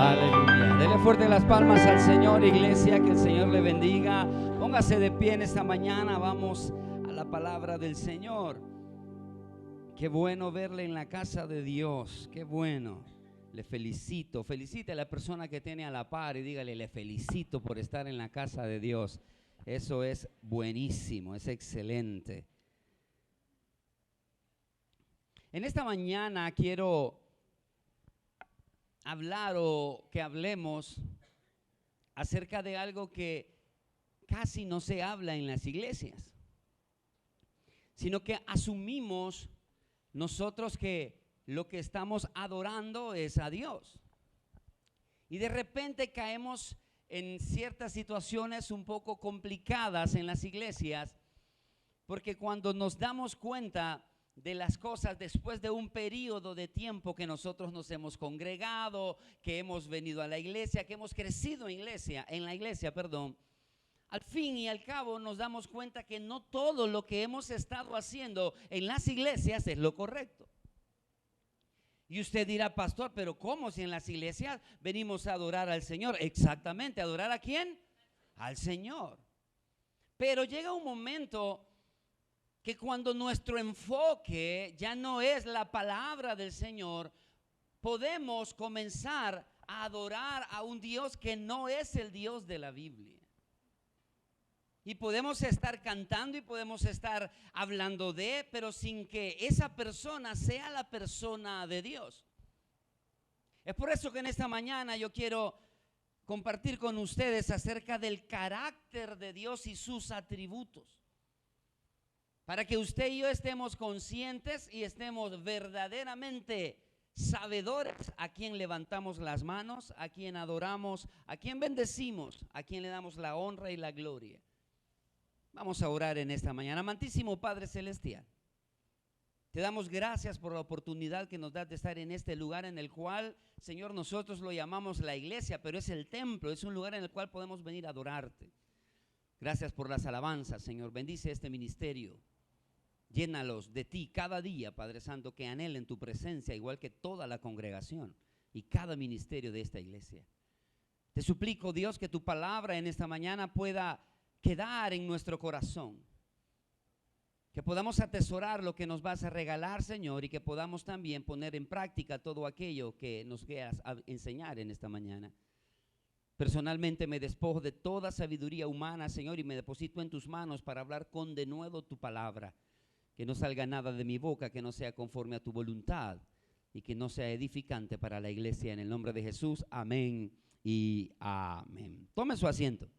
Aleluya. Dele fuerte las palmas al Señor, iglesia, que el Señor le bendiga. Póngase de pie en esta mañana, vamos a la palabra del Señor. Qué bueno verle en la casa de Dios, qué bueno. Le felicito, felicite a la persona que tiene a la par y dígale, le felicito por estar en la casa de Dios. Eso es buenísimo, es excelente. En esta mañana quiero hablar o que hablemos acerca de algo que casi no se habla en las iglesias, sino que asumimos nosotros que lo que estamos adorando es a Dios. Y de repente caemos en ciertas situaciones un poco complicadas en las iglesias, porque cuando nos damos cuenta de las cosas después de un periodo de tiempo que nosotros nos hemos congregado, que hemos venido a la iglesia, que hemos crecido en la iglesia, al fin y al cabo nos damos cuenta que no todo lo que hemos estado haciendo en las iglesias es lo correcto. Y usted dirá, pastor, pero ¿cómo si en las iglesias venimos a adorar al Señor? Exactamente, ¿adorar a quién? Al Señor. Pero llega un momento que cuando nuestro enfoque ya no es la palabra del Señor, podemos comenzar a adorar a un Dios que no es el Dios de la Biblia. Y podemos estar cantando y podemos estar hablando pero sin que esa persona sea la persona de Dios. Es por eso que en esta mañana yo quiero compartir con ustedes acerca del carácter de Dios y sus atributos, para que usted y yo estemos conscientes y estemos verdaderamente sabedores a quien levantamos las manos, a quien adoramos, a quien bendecimos, a quien le damos la honra y la gloria. Vamos a orar en esta mañana. Amantísimo Padre Celestial, te damos gracias por la oportunidad que nos das de estar en este lugar en el cual, Señor, nosotros lo llamamos la iglesia, pero es el templo, es un lugar en el cual podemos venir a adorarte. Gracias por las alabanzas, Señor. Bendice este ministerio. Llénalos de ti cada día, Padre Santo, que anhelen tu presencia, igual que toda la congregación y cada ministerio de esta iglesia. Te suplico, Dios, que tu palabra en esta mañana pueda quedar en nuestro corazón, que podamos atesorar lo que nos vas a regalar, Señor, y que podamos también poner en práctica todo aquello que nos quieras enseñar en esta mañana. Personalmente me despojo de toda sabiduría humana, Señor, y me deposito en tus manos para hablar con denuedo tu palabra. Que no salga nada de mi boca que no sea conforme a tu voluntad y que no sea edificante para la iglesia. En el nombre de Jesús, amén y amén. Tome su asiento.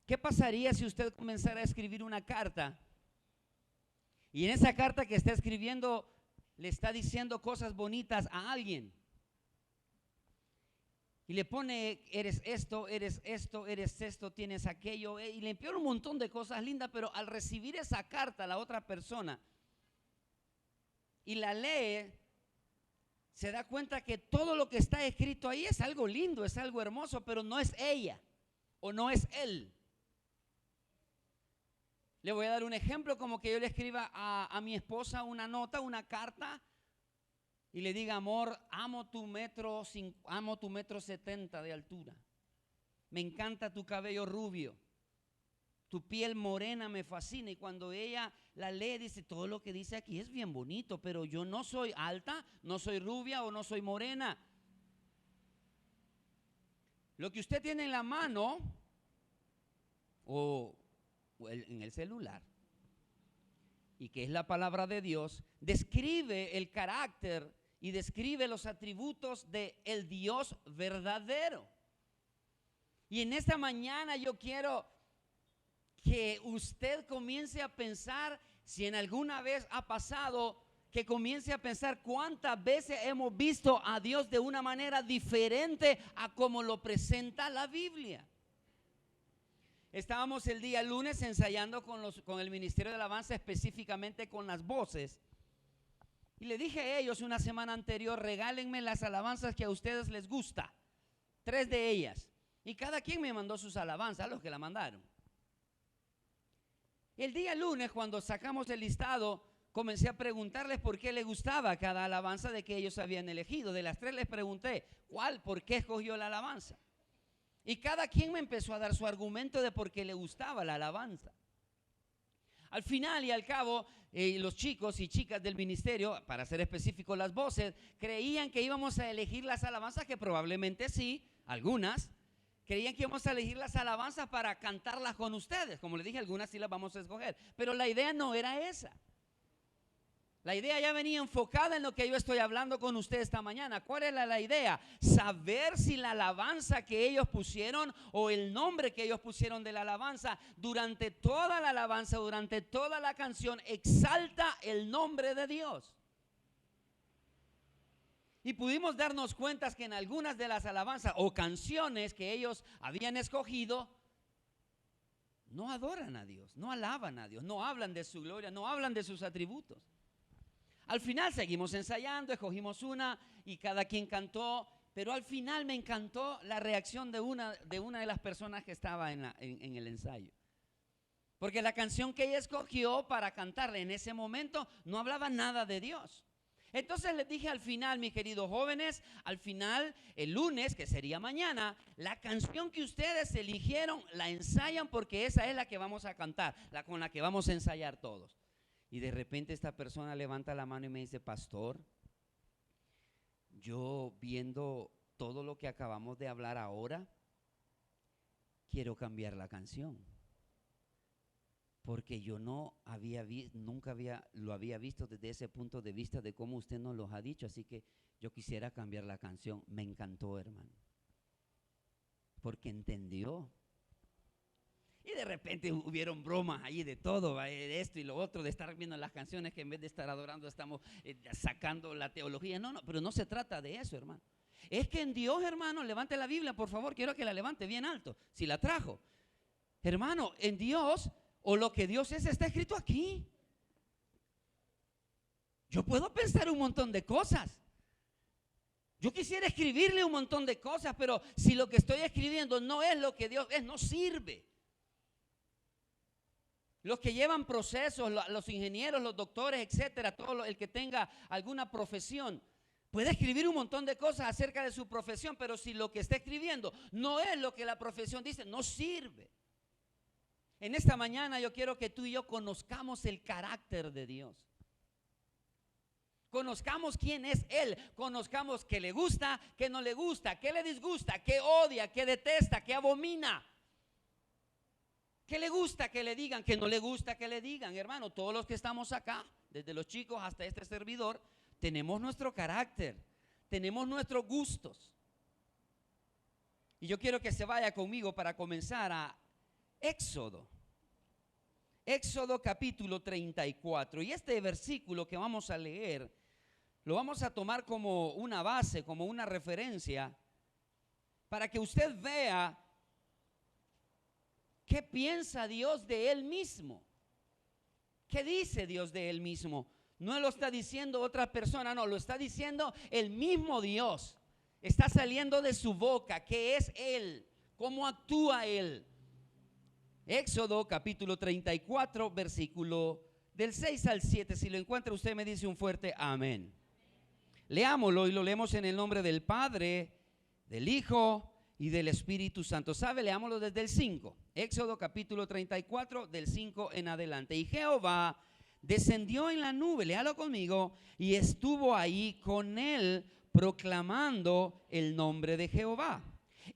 ¿Qué pasaría si usted comenzara a escribir una carta y en esa carta que está escribiendo le está diciendo cosas bonitas a alguien? Y le pone, eres esto, tienes aquello, y le envió un montón de cosas lindas, pero al recibir esa carta la otra persona y la lee, se da cuenta que todo lo que está escrito ahí es algo lindo, es algo hermoso, pero no es ella o no es él. Le voy a dar un ejemplo, como que yo le escriba a mi esposa una nota, una carta, y le diga, amor, amo tu metro 70 de altura. Me encanta tu cabello rubio. Tu piel morena me fascina. Y cuando ella la lee, dice, todo lo que dice aquí es bien bonito, pero yo no soy alta, no soy rubia o no soy morena. Lo que usted tiene en la mano o en el celular, y que es la palabra de Dios, describe el carácter y describe los atributos de el Dios verdadero. Y en esta mañana yo quiero que usted comience a pensar, si en alguna vez ha pasado, que comience a pensar cuántas veces hemos visto a Dios de una manera diferente a como lo presenta la Biblia. Estábamos el día lunes ensayando con el Ministerio de Alabanza, específicamente con las voces. Y le dije a ellos una semana anterior, regálenme las alabanzas que a ustedes les gusta. 3 de ellas. Y cada quien me mandó sus alabanzas, los que la mandaron. El día lunes, cuando sacamos el listado, comencé a preguntarles por qué les gustaba cada alabanza de que ellos habían elegido. De las tres les pregunté, ¿cuál? ¿Por qué escogió la alabanza? Y cada quien me empezó a dar su argumento de por qué le gustaba la alabanza. Al final y al cabo, los chicos y chicas del ministerio, para ser específico las voces, creían que íbamos a elegir las alabanzas, que probablemente sí, algunas, creían que íbamos a elegir las alabanzas para cantarlas con ustedes. Como les dije, algunas sí las vamos a escoger, pero la idea no era esa. La idea ya venía enfocada en lo que yo estoy hablando con ustedes esta mañana. ¿Cuál era la idea? Saber si la alabanza que ellos pusieron o el nombre que ellos pusieron de la alabanza, durante toda la alabanza, durante toda la canción, exalta el nombre de Dios. Y pudimos darnos cuenta que en algunas de las alabanzas o canciones que ellos habían escogido, no adoran a Dios, no alaban a Dios, no hablan de su gloria, no hablan de sus atributos. Al final seguimos ensayando, escogimos una y cada quien cantó, pero al final me encantó la reacción de una de las personas que estaba en el ensayo. Porque la canción que ella escogió para cantarle en ese momento no hablaba nada de Dios. Entonces les dije al final, mis queridos jóvenes, al final, el lunes, que sería mañana, la canción que ustedes eligieron la ensayan porque esa es la que vamos a cantar, la con la que vamos a ensayar todos. Y de repente esta persona levanta la mano y me dice, pastor, yo viendo todo lo que acabamos de hablar ahora, quiero cambiar la canción. Porque yo no había visto, nunca lo había visto desde ese punto de vista de cómo usted nos lo ha dicho, así que yo quisiera cambiar la canción. Me encantó, hermano, porque entendió. Y de repente hubieron bromas ahí de todo, de esto y lo otro, de estar viendo las canciones que en vez de estar adorando estamos sacando la teología. No, pero no se trata de eso, hermano. Es que en Dios, hermano, levante la Biblia, por favor, quiero que la levante bien alto, si la trajo. Hermano, en Dios, o lo que Dios es, está escrito aquí. Yo puedo pensar un montón de cosas. Yo quisiera escribirle un montón de cosas, pero si lo que estoy escribiendo no es lo que Dios es, no sirve. Los que llevan procesos, los ingenieros, los doctores, etcétera, todo el que tenga alguna profesión, puede escribir un montón de cosas acerca de su profesión, pero si lo que está escribiendo no es lo que la profesión dice, no sirve. En esta mañana yo quiero que tú y yo conozcamos el carácter de Dios. Conozcamos quién es Él, conozcamos qué le gusta, qué no le gusta, qué le disgusta, qué odia, qué detesta, qué abomina. ¿Qué le gusta que le digan? ¿Qué no le gusta que le digan? Hermano, todos los que estamos acá, desde los chicos hasta este servidor, tenemos nuestro carácter, tenemos nuestros gustos. Y yo quiero que se vaya conmigo para comenzar a Éxodo. Éxodo capítulo 34. Y este versículo que vamos a leer, lo vamos a tomar como una base, como una referencia, para que usted vea ¿qué piensa Dios de Él mismo? ¿Qué dice Dios de Él mismo? No lo está diciendo otra persona, no, lo está diciendo el mismo Dios. Está saliendo de su boca, ¿qué es Él? ¿Cómo actúa Él? Éxodo capítulo 34, versículo del 6 al 7. Si lo encuentra usted me dice un fuerte amén. Leámoslo y lo leemos en el nombre del Padre, del Hijo y del Espíritu Santo. ¿Sabe? Leámoslo desde el 5. Éxodo capítulo 34 del 5 en adelante. Y Jehová descendió en la nube, léalo conmigo, y estuvo ahí con él proclamando el nombre de Jehová.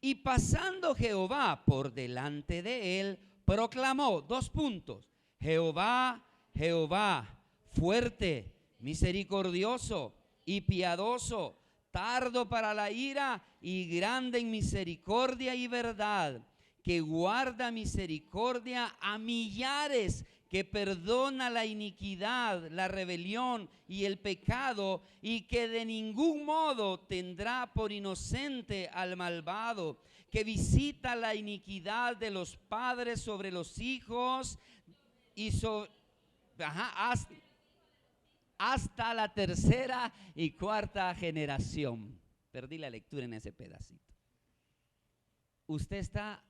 Y pasando Jehová por delante de él, proclamó, Jehová, Jehová, fuerte, misericordioso y piadoso, tardo para la ira y grande en misericordia y verdad, que guarda misericordia a millares, que perdona la iniquidad, la rebelión y el pecado, y que de ningún modo tendrá por inocente al malvado, que visita la iniquidad de los padres sobre los hijos y hasta la tercera y cuarta generación. Perdí la lectura en ese pedacito. Usted está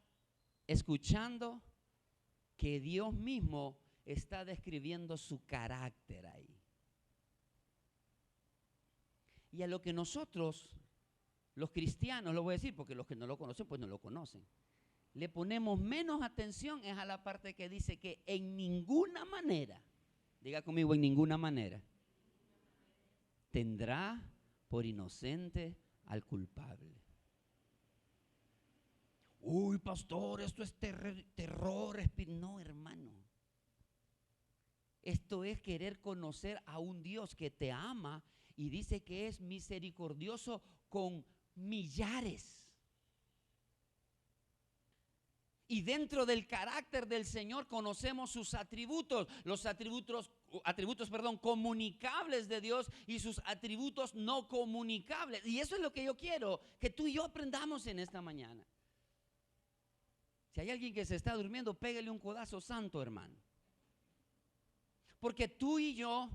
escuchando que Dios mismo está describiendo su carácter ahí. Y a lo que nosotros, los cristianos, lo voy a decir porque los que no lo conocen, pues no lo conocen, le ponemos menos atención es a la parte que dice que en ninguna manera, diga conmigo, en ninguna manera, tendrá por inocente al culpable. Uy, pastor, esto es terror espiritual. No, hermano. Esto es querer conocer a un Dios que te ama y dice que es misericordioso con millares. Y dentro del carácter del Señor conocemos sus atributos, los atributos, comunicables de Dios y sus atributos no comunicables. Y eso es lo que yo quiero que tú y yo aprendamos en esta mañana. Si hay alguien que se está durmiendo, pégale un codazo santo, hermano. Porque tú y yo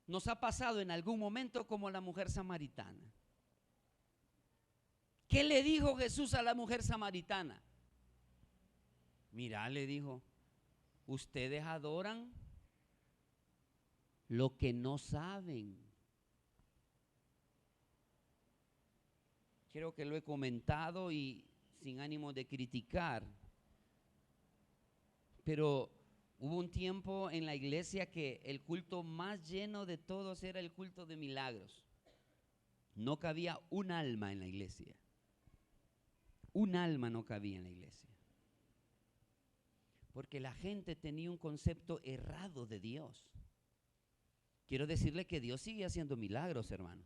nos ha pasado en algún momento como la mujer samaritana. ¿Qué le dijo Jesús a la mujer samaritana? Mira, le dijo, ustedes adoran lo que no saben. Creo que lo he comentado y sin ánimo de criticar, pero hubo un tiempo en la iglesia que el culto más lleno de todos era el culto de milagros. No cabía un alma en la iglesia. Un alma no cabía en la iglesia. Porque la gente tenía un concepto errado de Dios. Quiero decirle que Dios sigue haciendo milagros, hermanos,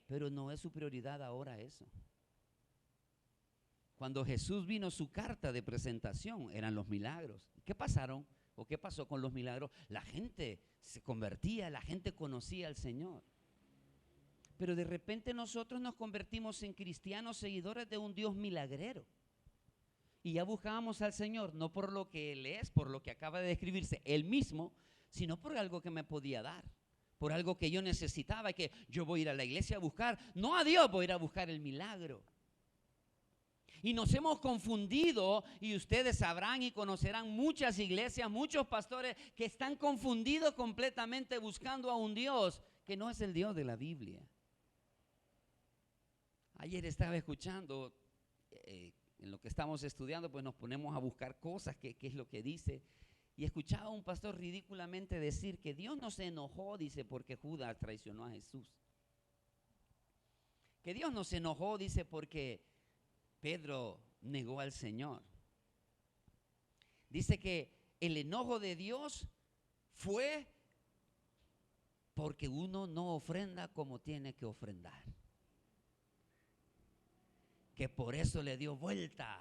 pero no es su prioridad ahora eso. Cuando Jesús vino, su carta de presentación eran los milagros. ¿Qué pasaron? ¿O qué pasó con los milagros? La gente se convertía, la gente conocía al Señor. Pero de repente nosotros nos convertimos en cristianos seguidores de un Dios milagrero. Y ya buscábamos al Señor, no por lo que Él es, por lo que acaba de describirse Él mismo, sino por algo que me podía dar, por algo que yo necesitaba y que yo voy a ir a la iglesia a buscar. No a Dios, voy a ir a buscar el milagro. Y nos hemos confundido, y ustedes sabrán y conocerán muchas iglesias, muchos pastores que están confundidos completamente buscando a un Dios que no es el Dios de la Biblia. Ayer estaba escuchando, en lo que estamos estudiando, pues nos ponemos a buscar cosas, qué es lo que dice. Y escuchaba a un pastor ridículamente decir que Dios no se enojó, dice, porque Judas traicionó a Jesús. Que Dios no se enojó, dice, porque Pedro negó al Señor. Dice que el enojo de Dios fue porque uno no ofrenda como tiene que ofrendar. Que por eso le dio vuelta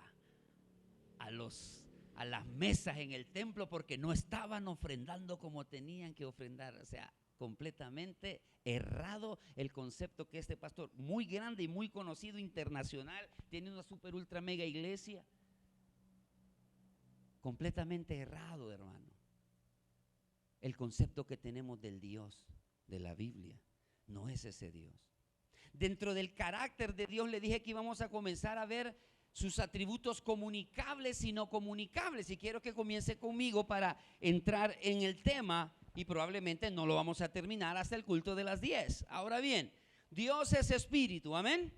a las mesas en el templo, porque no estaban ofrendando como tenían que ofrendar. O sea, completamente errado el concepto que este pastor, muy grande y muy conocido internacional, tiene una super ultra mega iglesia. Completamente errado, hermano. El concepto que tenemos del Dios de la Biblia no es ese Dios. Dentro del carácter de Dios le dije que íbamos a comenzar a ver sus atributos comunicables y no comunicables. Y quiero que comience conmigo para entrar en el tema, y probablemente no lo vamos a terminar hasta el culto de las 10. Ahora bien, Dios es espíritu, amén.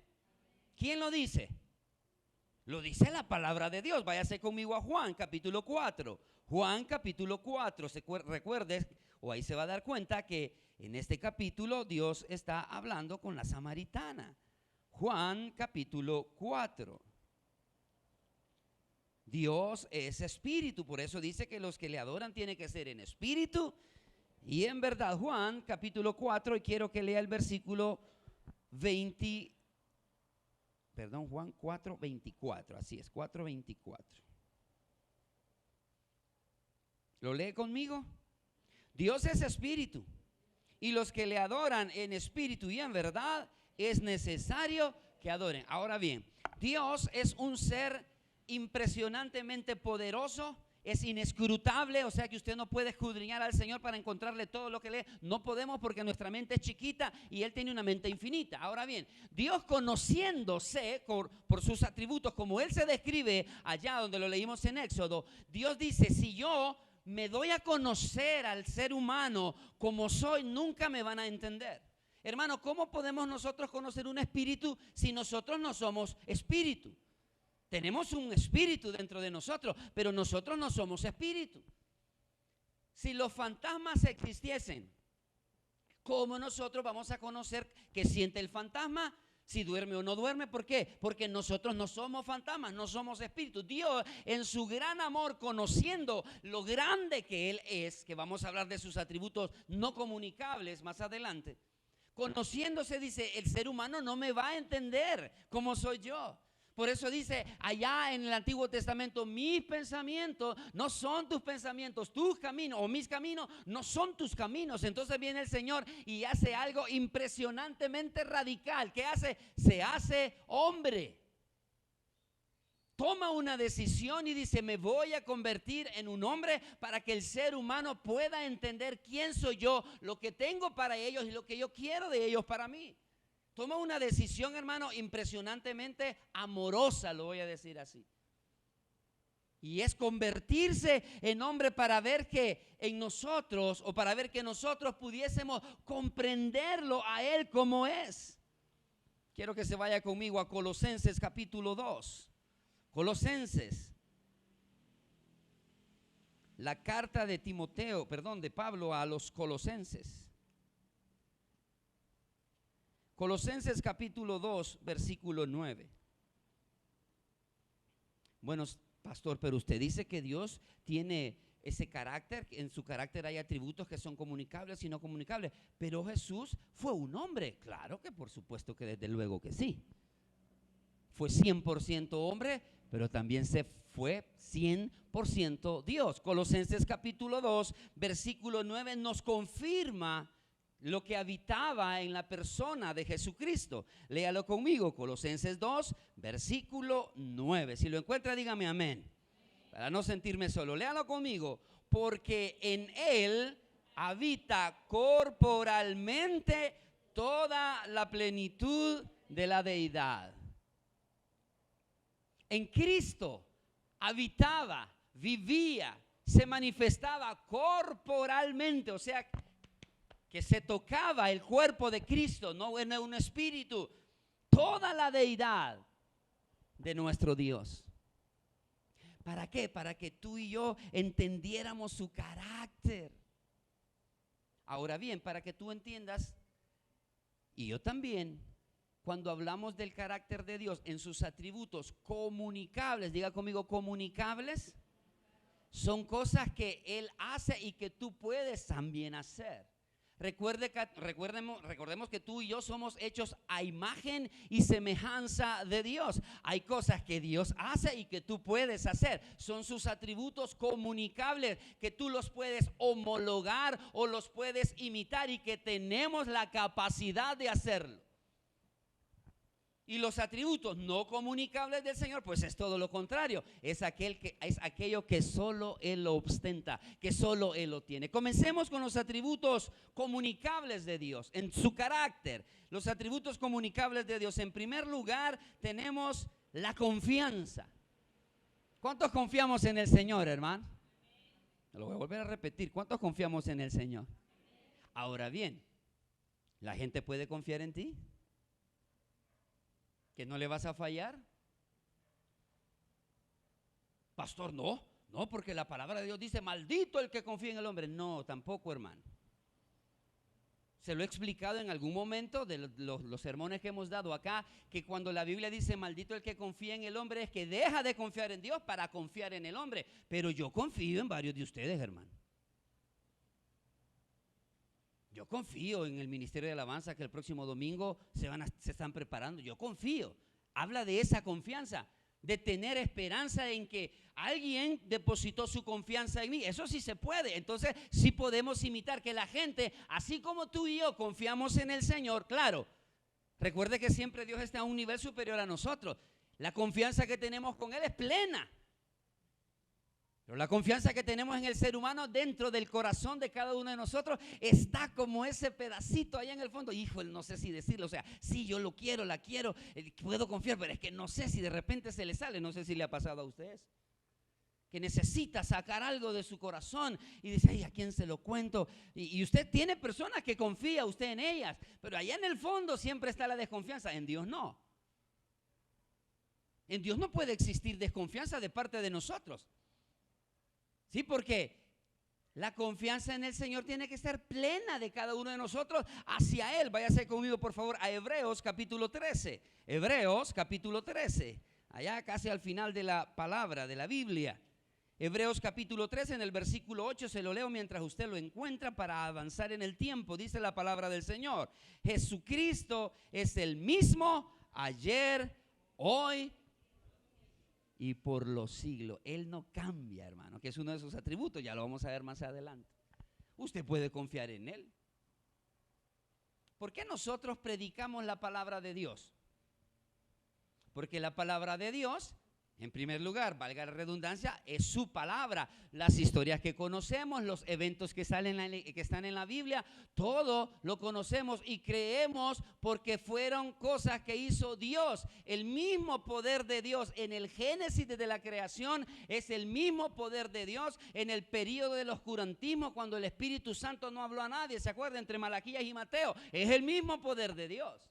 ¿Quién lo dice? Lo dice la palabra de Dios. Váyase conmigo a Juan capítulo 4. Juan capítulo 4. Recuerde, o ahí se va a dar cuenta que en este capítulo Dios está hablando con la samaritana. Juan capítulo 4. Dios es espíritu, por eso dice que los que le adoran tienen que ser en espíritu y en verdad. Juan capítulo 4, y quiero que lea el versículo Juan 4, 24, así es, 4, 24. ¿Lo lee conmigo? Dios es espíritu, y los que le adoran en espíritu y en verdad es necesario que adoren. Ahora bien, Dios es un ser impresionantemente poderoso, es inescrutable, o sea que usted no puede escudriñar al Señor para encontrarle todo lo que lee. No podemos, porque nuestra mente es chiquita y Él tiene una mente infinita. Ahora bien, Dios, conociéndose por sus atributos, como Él se describe allá donde lo leímos en Éxodo, Dios dice: si yo me doy a conocer al ser humano como soy, nunca me van a entender. Hermano, ¿cómo podemos nosotros conocer un espíritu si nosotros no somos espíritu? Tenemos un espíritu dentro de nosotros, pero nosotros no somos espíritu. Si los fantasmas existiesen, ¿cómo nosotros vamos a conocer qué siente el fantasma? Si duerme o no duerme. ¿Por qué? Porque nosotros no somos fantasmas, no somos espíritus. Dios, en su gran amor, conociendo lo grande que Él es, que vamos a hablar de sus atributos no comunicables más adelante, conociéndose, dice, el ser humano no me va a entender cómo soy yo. Por eso dice allá en el Antiguo Testamento, mis pensamientos no son tus pensamientos, tus caminos o mis caminos no son tus caminos. Entonces viene el Señor y hace algo impresionantemente radical. ¿Qué hace? Se hace hombre. Toma una decisión y dice, me voy a convertir en un hombre para que el ser humano pueda entender quién soy yo, lo que tengo para ellos y lo que yo quiero de ellos para mí. Toma una decisión, hermano, impresionantemente amorosa, lo voy a decir así. Y es convertirse en hombre para ver que en nosotros, o para ver que nosotros pudiésemos comprenderlo a Él como es. Quiero que se vaya conmigo a Colosenses capítulo 2. Colosenses. La carta de de Pablo a los Colosenses. Colosenses capítulo 2, versículo 9. Bueno, pastor, pero usted dice que Dios tiene ese carácter, que en su carácter hay atributos que son comunicables y no comunicables. Pero Jesús fue un hombre. Claro que por supuesto que desde luego que sí. Fue 100% hombre, pero también se fue 100% Dios. Colosenses capítulo 2, versículo 9 nos confirma lo que habitaba en la persona de Jesucristo. Léalo conmigo, Colosenses 2, versículo 9. Si lo encuentra, dígame amén. Para no sentirme solo, léalo conmigo. Porque en Él habita corporalmente toda la plenitud de la deidad. En Cristo habitaba, vivía, se manifestaba corporalmente, o sea, que se tocaba el cuerpo de Cristo, no en un espíritu, toda la deidad de nuestro Dios. ¿Para qué? Para que tú y yo entendiéramos su carácter. Ahora bien, para que tú entiendas, y yo también, cuando hablamos del carácter de Dios en sus atributos comunicables, diga conmigo, comunicables, son cosas que Él hace y que tú puedes también hacer. Recordemos que tú y yo somos hechos a imagen y semejanza de Dios. Hay cosas que Dios hace y que tú puedes hacer. Son sus atributos comunicables que tú los puedes homologar o los puedes imitar y que tenemos la capacidad de hacerlo. Y los atributos no comunicables del Señor, pues es todo lo contrario. Es aquello que solo Él lo ostenta, que solo Él lo tiene. Comencemos con los atributos comunicables de Dios, en su carácter. Los atributos comunicables de Dios. En primer lugar, tenemos la confianza. ¿Cuántos confiamos en el Señor, hermano? Lo voy a volver a repetir. ¿Cuántos confiamos en el Señor? Ahora bien, ¿la gente puede confiar en ti? ¿Que no le vas a fallar? Pastor, no, porque la palabra de Dios dice, maldito el que confía en el hombre. No, tampoco, hermano. Se lo he explicado en algún momento de los sermones que hemos dado acá, que cuando la Biblia dice, maldito el que confía en el hombre, es que deja de confiar en Dios para confiar en el hombre. Pero yo confío en varios de ustedes, hermano. Yo confío en el Ministerio de Alabanza que el próximo domingo se están preparando. Yo confío. Habla de esa confianza, de tener esperanza en que alguien depositó su confianza en mí. Eso sí se puede. Entonces sí podemos imitar que la gente, así como tú y yo confiamos en el Señor, claro. Recuerde que siempre Dios está a un nivel superior a nosotros. La confianza que tenemos con Él es plena. Pero la confianza que tenemos en el ser humano dentro del corazón de cada uno de nosotros está como ese pedacito allá en el fondo. Híjole, no sé si decirlo, o sea, sí, yo lo quiero, la quiero, puedo confiar, pero es que no sé si de repente se le sale. No sé si le ha pasado a ustedes. que necesita sacar algo de su corazón y dice, ay, ¿a quién se lo cuento? Y usted tiene personas que confía usted en ellas, pero allá en el fondo siempre está la desconfianza. En Dios no. En Dios no puede existir desconfianza de parte de nosotros. Sí, porque la confianza en el Señor tiene que ser plena de cada uno de nosotros hacia Él. Váyase conmigo, por favor, a Hebreos capítulo 13. Hebreos capítulo 13. Allá casi al final de la palabra, de la Biblia. Hebreos capítulo 13, en el versículo 8, se lo leo mientras usted lo encuentra para avanzar en el tiempo. Dice la palabra del Señor: Jesucristo es el mismo ayer, hoy y por los siglos. Él no cambia, hermano, que es uno de sus atributos. Ya lo vamos a ver más adelante. Usted puede confiar en Él. ¿Por qué nosotros predicamos la palabra de Dios? Porque la palabra de Dios, en primer lugar, valga la redundancia, es su palabra. Las historias que conocemos, los eventos que están en la Biblia, todo lo conocemos y creemos porque fueron cosas que hizo Dios. El mismo poder de Dios en el génesis de la creación es el mismo poder de Dios en el periodo del oscurantismo, cuando el Espíritu Santo no habló a nadie. ¿Se acuerda? Entre Malaquías y Mateo. Es el mismo poder de Dios.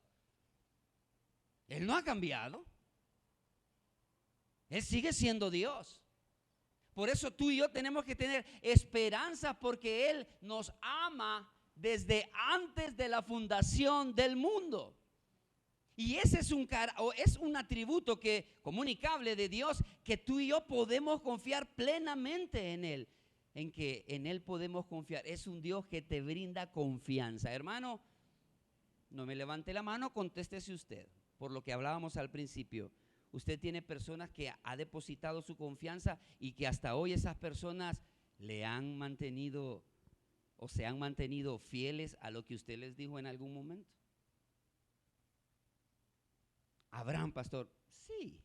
Él no ha cambiado. Él sigue siendo Dios. Por eso tú y yo tenemos que tener esperanza, porque Él nos ama desde antes de la fundación del mundo. Y ese es un atributo comunicable de Dios, que tú y yo podemos confiar plenamente en Él. En que en Él podemos confiar. Es un Dios que te brinda confianza. Hermano, no me levante la mano, contéstese usted. Por lo que hablábamos al principio. Usted tiene personas que ha depositado su confianza y que hasta hoy esas personas le han mantenido o se han mantenido fieles a lo que usted les dijo en algún momento. Abraham, pastor, sí.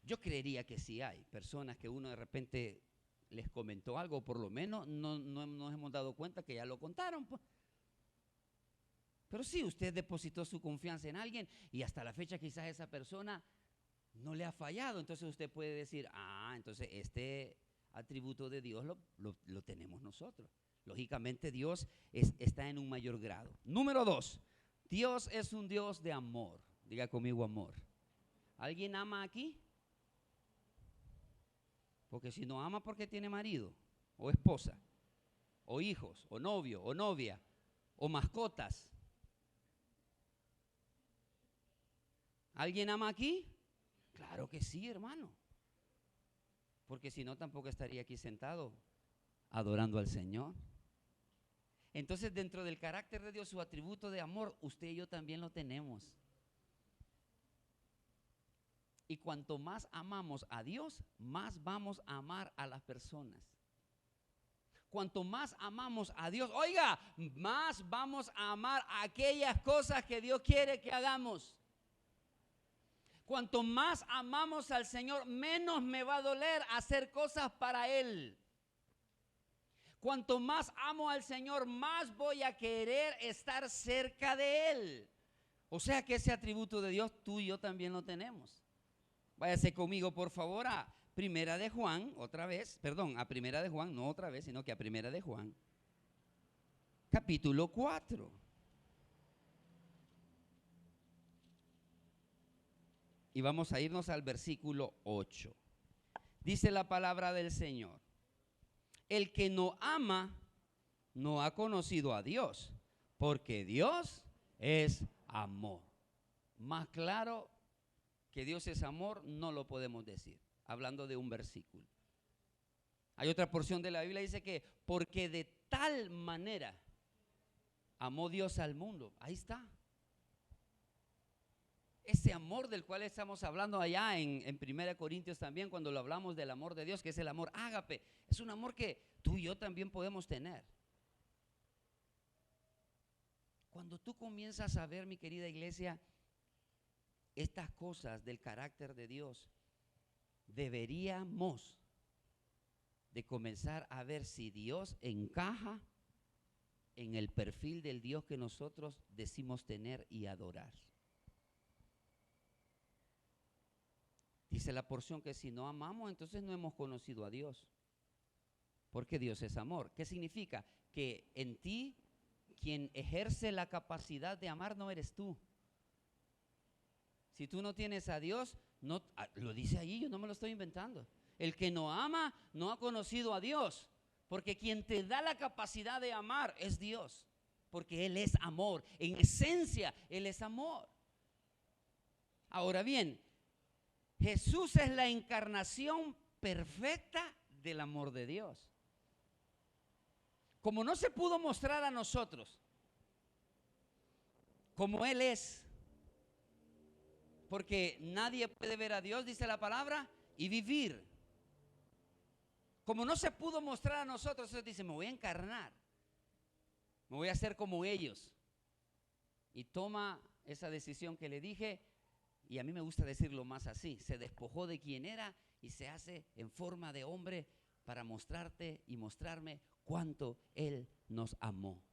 Yo creería que sí hay personas que uno de repente les comentó algo, por lo menos no nos hemos dado cuenta que ya lo contaron, pues. Pero sí, usted depositó su confianza en alguien y hasta la fecha quizás esa persona no le ha fallado. Entonces usted puede decir, entonces este atributo de Dios lo tenemos nosotros. Lógicamente Dios está en un mayor grado. Número 2, Dios es un Dios de amor. Diga conmigo, amor. ¿Alguien ama aquí? Porque si no ama, ¿por qué tiene marido o esposa o hijos o novio o novia o mascotas? ¿Alguien ama aquí? Claro que sí, hermano. Porque si no, tampoco estaría aquí sentado adorando al Señor. Entonces, dentro del carácter de Dios, su atributo de amor, usted y yo también lo tenemos. Y cuanto más amamos a Dios, más vamos a amar a las personas. Cuanto más amamos a Dios, oiga, más vamos a amar aquellas cosas que Dios quiere que hagamos. Cuanto más amamos al Señor, menos me va a doler hacer cosas para Él. Cuanto más amo al Señor, más voy a querer estar cerca de Él. O sea que ese atributo de Dios, tú y yo también lo tenemos. Váyase conmigo, por favor, a Primera de Juan, otra vez. Perdón, a Primera de Juan, no otra vez, sino que a Primera de Juan, capítulo 4. Y vamos a irnos al versículo 8. Dice la palabra del Señor: el que no ama no ha conocido a Dios, porque Dios es amor. Más claro que Dios es amor no lo podemos decir, hablando de un versículo. Hay otra porción de la Biblia que dice que porque de tal manera amó Dios al mundo. Ahí está. Ese amor del cual estamos hablando allá en 1 Corintios también, cuando lo hablamos del amor de Dios, que es el amor ágape, es un amor que tú y yo también podemos tener. Cuando tú comienzas a ver, mi querida iglesia, estas cosas del carácter de Dios, deberíamos de comenzar a ver si Dios encaja en el perfil del Dios que nosotros decimos tener y adorar. Dice la porción que si no amamos, entonces no hemos conocido a Dios. Porque Dios es amor. ¿Qué significa? Que en ti, quien ejerce la capacidad de amar no eres tú. Si tú no tienes a Dios, no, lo dice ahí, yo no me lo estoy inventando. El que no ama no ha conocido a Dios. Porque quien te da la capacidad de amar es Dios. Porque Él es amor. En esencia, Él es amor. Ahora bien, Jesús es la encarnación perfecta del amor de Dios. Como no se pudo mostrar a nosotros como Él es, porque nadie puede ver a Dios, dice la palabra, y vivir. Como no se pudo mostrar a nosotros, entonces dice, me voy a encarnar, me voy a hacer como ellos. Y toma esa decisión que le dije, y a mí me gusta decirlo más así, se despojó de quien era y se hace en forma de hombre para mostrarte y mostrarme cuánto Él nos amó.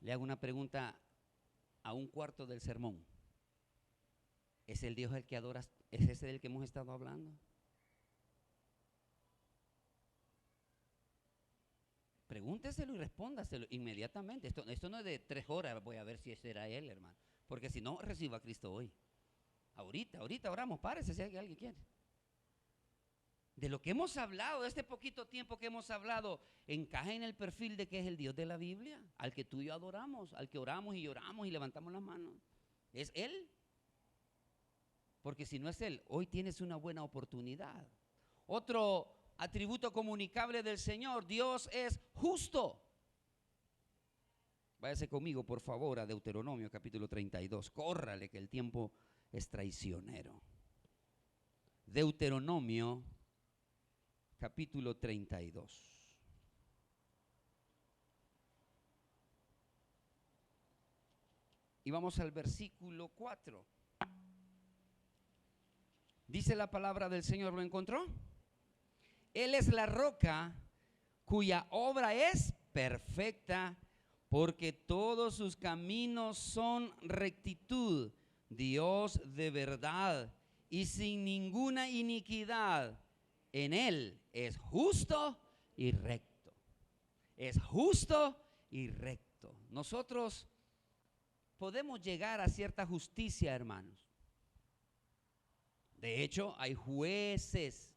Le hago una pregunta a un cuarto del sermón. ¿Es el Dios el que adoras? ¿Es ese del que hemos estado hablando? Pregúnteselo y respóndaselo inmediatamente. Esto no es de 3 horas, voy a ver si ese era Él, hermano. Porque si no, reciba a Cristo hoy. Ahorita oramos, párese si alguien quiere. De lo que hemos hablado, de este poquito tiempo que hemos hablado, encaja en el perfil de que es el Dios de la Biblia, al que tú y yo adoramos, al que oramos y lloramos y levantamos las manos. ¿Es Él? Porque si no es Él, hoy tienes una buena oportunidad. Otro atributo comunicable del Señor, Dios es justo. Váyase conmigo, por favor, a Deuteronomio capítulo 32. Córrale que el tiempo es traicionero. Deuteronomio capítulo 32. Y vamos al versículo 4. Dice la palabra del Señor, ¿lo encontró? Él es la roca cuya obra es perfecta, porque todos sus caminos son rectitud, Dios de verdad y sin ninguna iniquidad. En Él es justo y recto. Es justo y recto. Nosotros podemos llegar a cierta justicia, hermanos. De hecho, hay jueces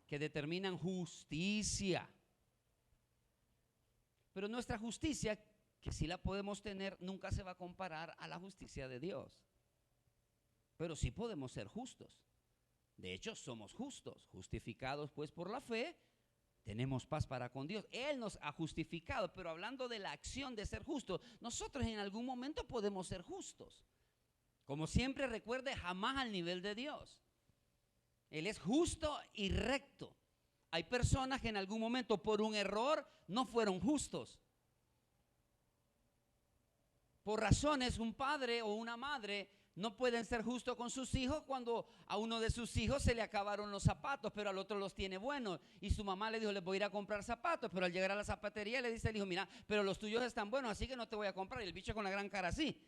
que determinan justicia. Pero nuestra justicia, que sí la podemos tener, nunca se va a comparar a la justicia de Dios. Pero sí podemos ser justos. De hecho, somos justos, justificados pues por la fe, tenemos paz para con Dios. Él nos ha justificado, pero hablando de la acción de ser justos, nosotros en algún momento podemos ser justos. Como siempre, recuerde, jamás al nivel de Dios. Él es justo y recto. Hay personas que en algún momento por un error no fueron justos. Por razones, un padre o una madre no pueden ser justos con sus hijos cuando a uno de sus hijos se le acabaron los zapatos, pero al otro los tiene buenos. Y su mamá le dijo, les voy a ir a comprar zapatos, pero al llegar a la zapatería le dice el hijo, mira, pero los tuyos están buenos, así que no te voy a comprar. Y el bicho con la gran cara así.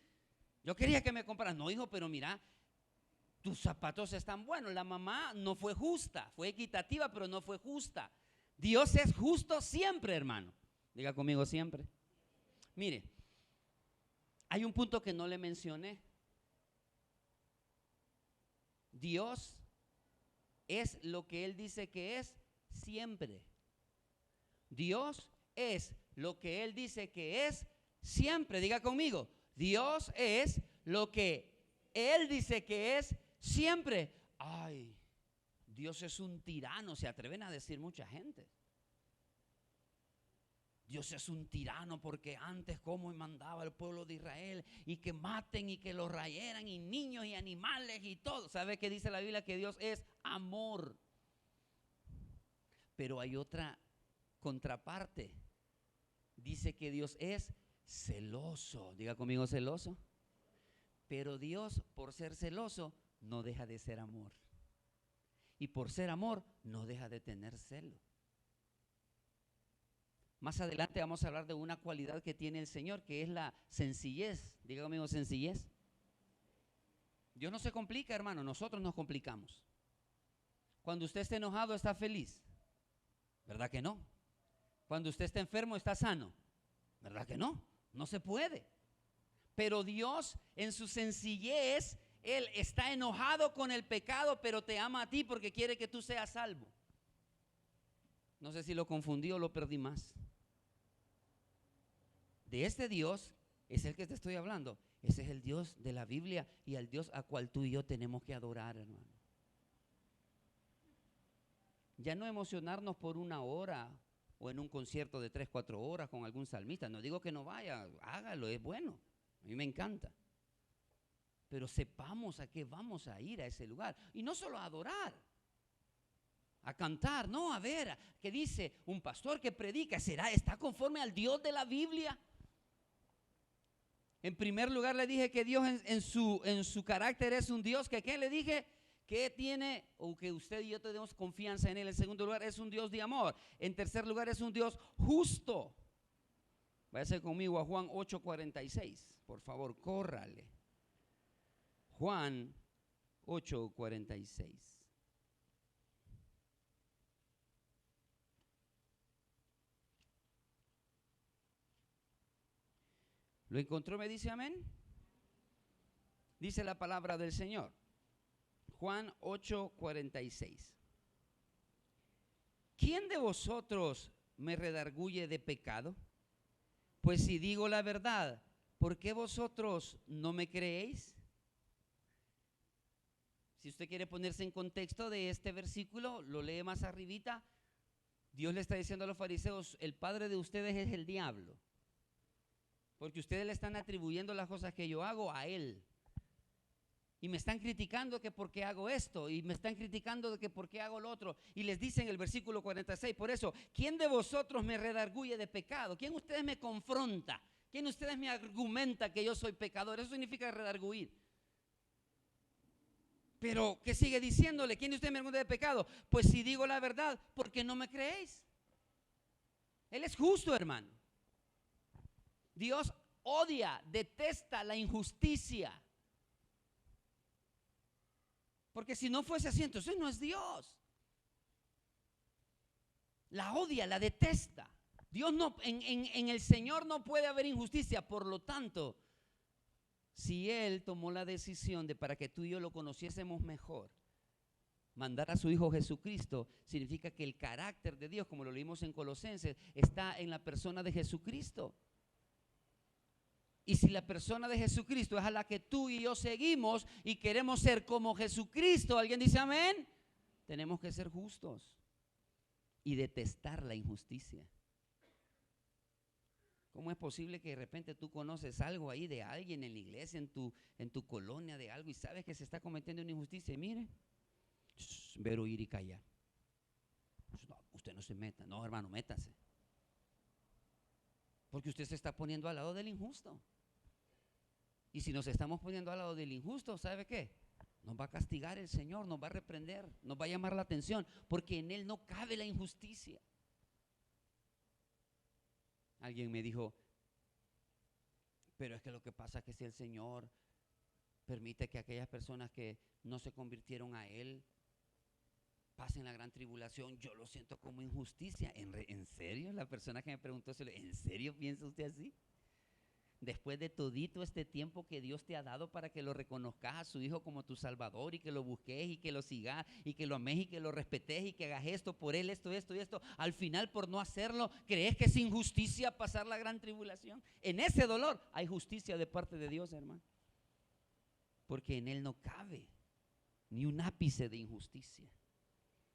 Yo quería que me compraras. No, hijo, pero mira, tus zapatos están buenos. La mamá no fue justa, fue equitativa, pero no fue justa. Dios es justo siempre, hermano. Diga conmigo siempre. Mire, hay un punto que no le mencioné. Dios es lo que Él dice que es siempre. Dios es lo que Él dice que es siempre. Diga conmigo, Dios es lo que Él dice que es siempre. Ay, Dios es un tirano, se atreven a decir mucha gente. Dios es un tirano porque antes como mandaba al pueblo de Israel y que maten y que los rayeran y niños y animales y todo. ¿Sabe qué dice la Biblia? Que Dios es amor. Pero hay otra contraparte. Dice que Dios es celoso. Diga conmigo, celoso. Pero Dios, por ser celoso, no deja de ser amor. Y por ser amor, no deja de tener celo. Más adelante vamos a hablar de una cualidad que tiene el Señor, que es la sencillez. Diga conmigo, sencillez. Dios no se complica, hermano, nosotros nos complicamos. Cuando usted está enojado, ¿está feliz? ¿Verdad que no? Cuando usted está enfermo, ¿está sano? ¿Verdad que no? No se puede. Pero Dios, en su sencillez, Él está enojado con el pecado, pero te ama a ti porque quiere que tú seas salvo. No sé si lo confundí o lo perdí más. De este Dios es el que te estoy hablando. Ese es el Dios de la Biblia y el Dios a cual tú y yo tenemos que adorar, hermano. Ya no emocionarnos por una hora o en un concierto de 3, 4 horas con algún salmista. No digo que no vaya, hágalo, es bueno. A mí me encanta. Pero sepamos a qué vamos a ir a ese lugar. Y no solo a adorar, a cantar, no, a ver, ¿qué dice un pastor que predica? ¿Está conforme al Dios de la Biblia? En primer lugar le dije que Dios en su carácter es un Dios que, ¿qué le dije? Que tiene, o que usted y yo tenemos confianza en Él. En segundo lugar, es un Dios de amor. En tercer lugar, es un Dios justo. Váyase conmigo a Juan 8:46. Por favor, córrale. Juan 8:46. ¿Lo encontró? ¿Me dice amén? Dice la palabra del Señor. Juan 8:46. ¿Quién de vosotros me redarguye de pecado? Pues si digo la verdad, ¿por qué vosotros no me creéis? Si usted quiere ponerse en contexto de este versículo, lo lee más arribita. Dios le está diciendo a los fariseos, el padre de ustedes es el diablo, porque ustedes le están atribuyendo las cosas que yo hago a él. Y me están criticando que por qué hago esto, y me están criticando de que por qué hago lo otro. Y les dice en el versículo 46, por eso, ¿quién de vosotros me redarguye de pecado? ¿Quién de ustedes me confronta? ¿Quién de ustedes me argumenta que yo soy pecador? Eso significa redarguir. Pero, ¿qué sigue diciéndole? ¿Quién de ustedes me argumenta de pecado? Pues si digo la verdad, ¿por qué no me creéis? Él es justo, hermano. Dios odia, detesta la injusticia. Porque si no fuese así, entonces no es Dios. La odia, la detesta. Dios no, en el Señor no puede haber injusticia. Por lo tanto, si Él tomó la decisión de para que tú y yo lo conociésemos mejor, mandar a su Hijo Jesucristo, significa que el carácter de Dios, como lo leímos en Colosenses, está en la persona de Jesucristo. Y si la persona de Jesucristo es a la que tú y yo seguimos y queremos ser como Jesucristo, ¿alguien dice amén? Tenemos que ser justos y detestar la injusticia. ¿Cómo es posible que de repente tú conoces algo ahí de alguien en la iglesia, en tu colonia de algo, y sabes que se está cometiendo una injusticia? Y mire, ver, oír y callar. No, usted no se meta. No, hermano, métase. Porque usted se está poniendo al lado del injusto. Y si nos estamos poniendo al lado del injusto, ¿sabe qué? Nos va a castigar el Señor, nos va a reprender, nos va a llamar la atención, porque en Él no cabe la injusticia. Alguien me dijo, pero es que lo que pasa es que si el Señor permite que aquellas personas que no se convirtieron a Él pasen la gran tribulación, yo lo siento como injusticia. ¿En serio? La persona que me preguntó, ¿en serio piensa usted así? Después de todito este tiempo que Dios te ha dado para que lo reconozcas a su Hijo como tu Salvador y que lo busques y que lo sigas y que lo ames y que lo respetes y que hagas esto por Él, esto y esto, al final por no hacerlo, ¿crees que es injusticia pasar la gran tribulación? En ese dolor hay justicia de parte de Dios, hermano, porque en Él no cabe ni un ápice de injusticia.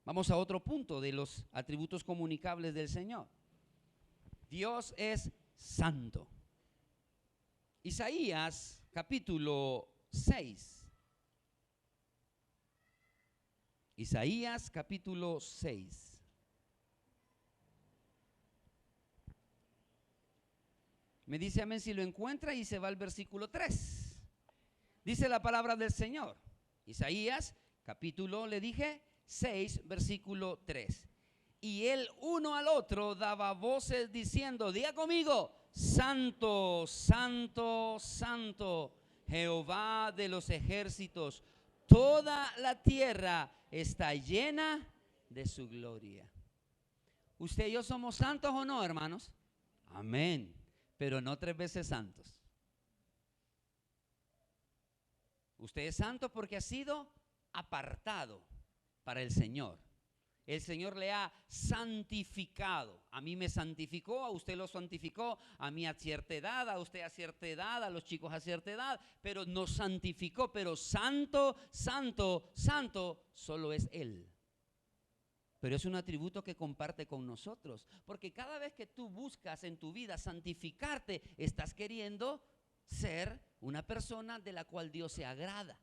Vamos a otro punto de los atributos comunicables del Señor. Dios es santo. Isaías capítulo 6. Isaías capítulo 6. Me dice amén si lo encuentra y se va al versículo 3. Dice la palabra del Señor. Isaías capítulo, le dije, 6, versículo 3. Y él uno al otro daba voces diciendo, diga conmigo, Santo, Santo, Santo, Jehová de los ejércitos, toda la tierra está llena de su gloria. ¿Usted y yo somos santos o no, hermanos? Amén. Pero no 3 veces santos. Usted es santo porque ha sido apartado para el Señor. El Señor le ha santificado. A mí me santificó, a usted lo santificó, a mí a cierta edad, a usted a cierta edad, a los chicos a cierta edad, pero nos santificó. Pero santo, santo, santo solo es Él. Pero es un atributo que comparte con nosotros, porque cada vez que tú buscas en tu vida santificarte, estás queriendo ser una persona de la cual Dios se agrada.